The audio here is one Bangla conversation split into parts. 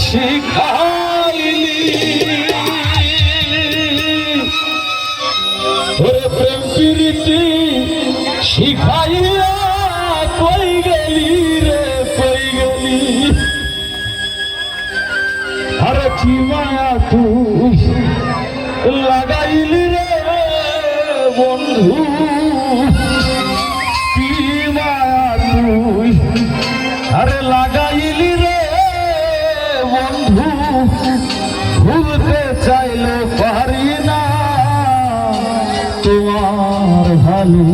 শিখাইলি ওরে প্রেম প্রীতি শিখাইয়া কই গেলি রে কই গেলি আরে কি মায়া তুই লাগাইলি রে বন্ধু কি মায়া তুই আরে লাগাইলি রে বন্ধু ভুলতে চাইলে পারি না তোমার ভালো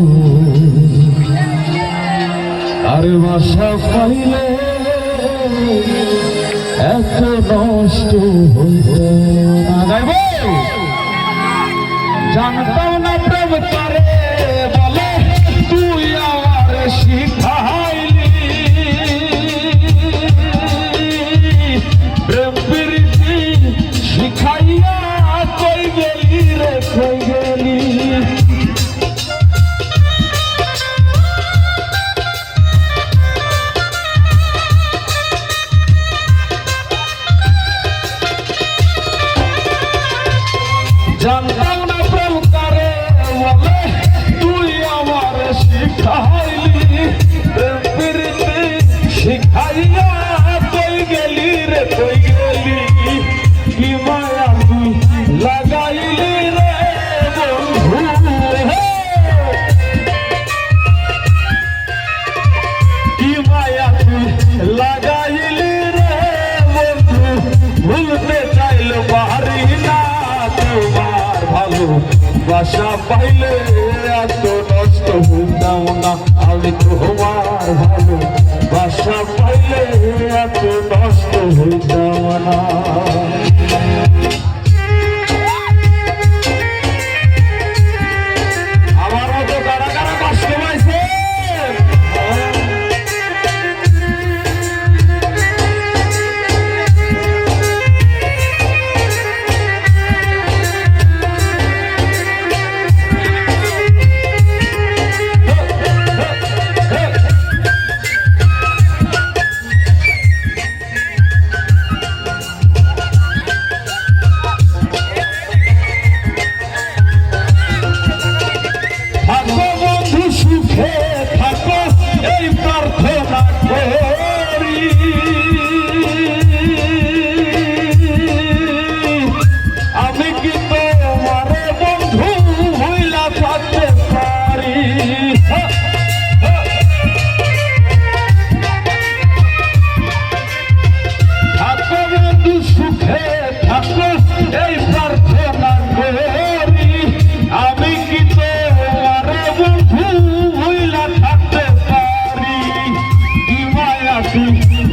আরে বাসা পাইলে এত নষ্ট হইতে না গাইব জানতাম না প্রেম করে বলে তুই আমার শিখাইলি প্রেম প্রীতি শিখাইয়া কই গেলি রে কই গেলি জানতাম না প্রেম করে বলে তুই আমার শিখাইলি প্রেম প্রীতি শিখাইয়া কই গেলি রে কই গেলি কি মায়া তুই লাগাইলি রে বন্ধু কি মায়া তুই লাগাইলি রে বন্ধু ভুলতে চাইলে পারি না তোমার ভালো বাসা পাইলে এত নষ্ট হইতাম না আমি তোমার ভালো বাসা পাইলে এত নষ্ট হইতাম না আমার মতো কারা কারা কষ্ট পাইছে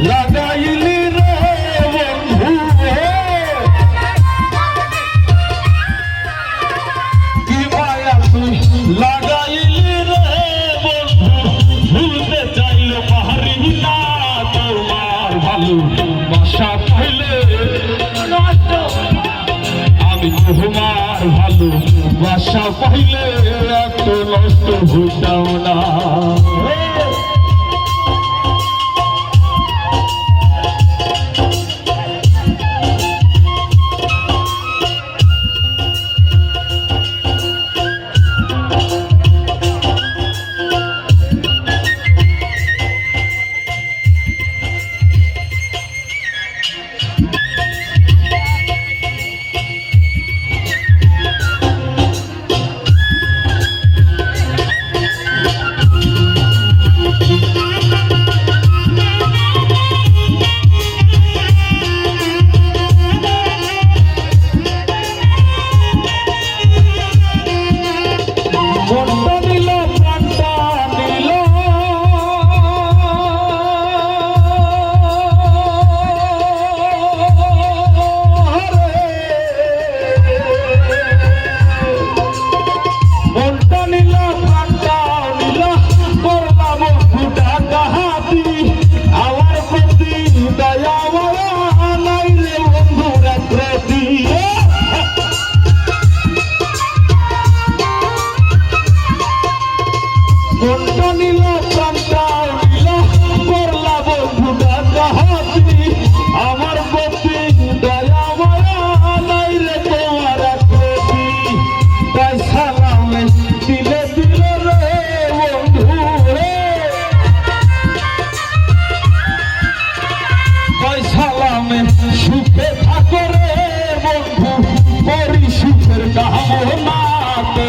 লাগাইলি রে বন্ধু কি মায়া তুই লাগাইলি রে বন্ধু ভুলতে চাইলে পারি না তোমার ভালো বাসা পাইলে আমি তোমার ভালো বাসা পাইলে এত নষ্ট হইতাম না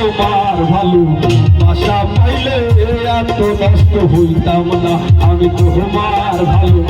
তোমার ভালো বাসা পাইলে এত নষ্ট হইতাম না আমি তোমার ভালো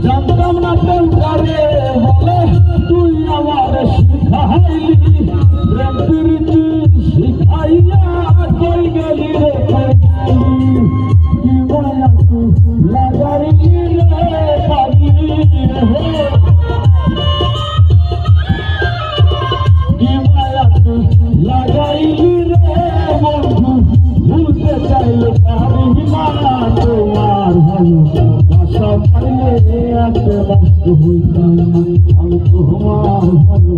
জানতাম না প্রেম করে বলে তুই আমার শিখাইলি প্রেম প্রীতি শিখাইয়া কই গেলি রে কি মায়া তুই লাগাইলি রে পাগলি কি মায়া তুই লাগাইলি রে বন্ধু ভুলতে চাইলে পারি মায়া তোমার ভালো বাসা পাইলে এত নষ্ট হইতাম না আমি তোমার ভালো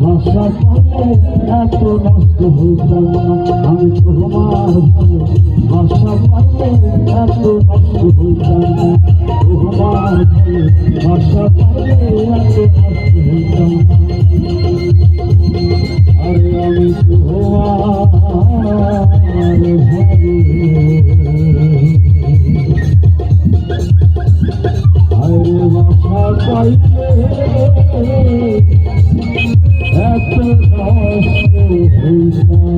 বাসা পাইলে এত নষ্ট হইতাম না আমি তোমার ভালো বাসা পাইলে এত নষ্ট হইতাম না তোমার ভালো বাসা পাইলে এত নষ্ট হইতাম না আরে আমি তোমার ভালো আরে বাসা পাইলে এত নষ্ট হইতাম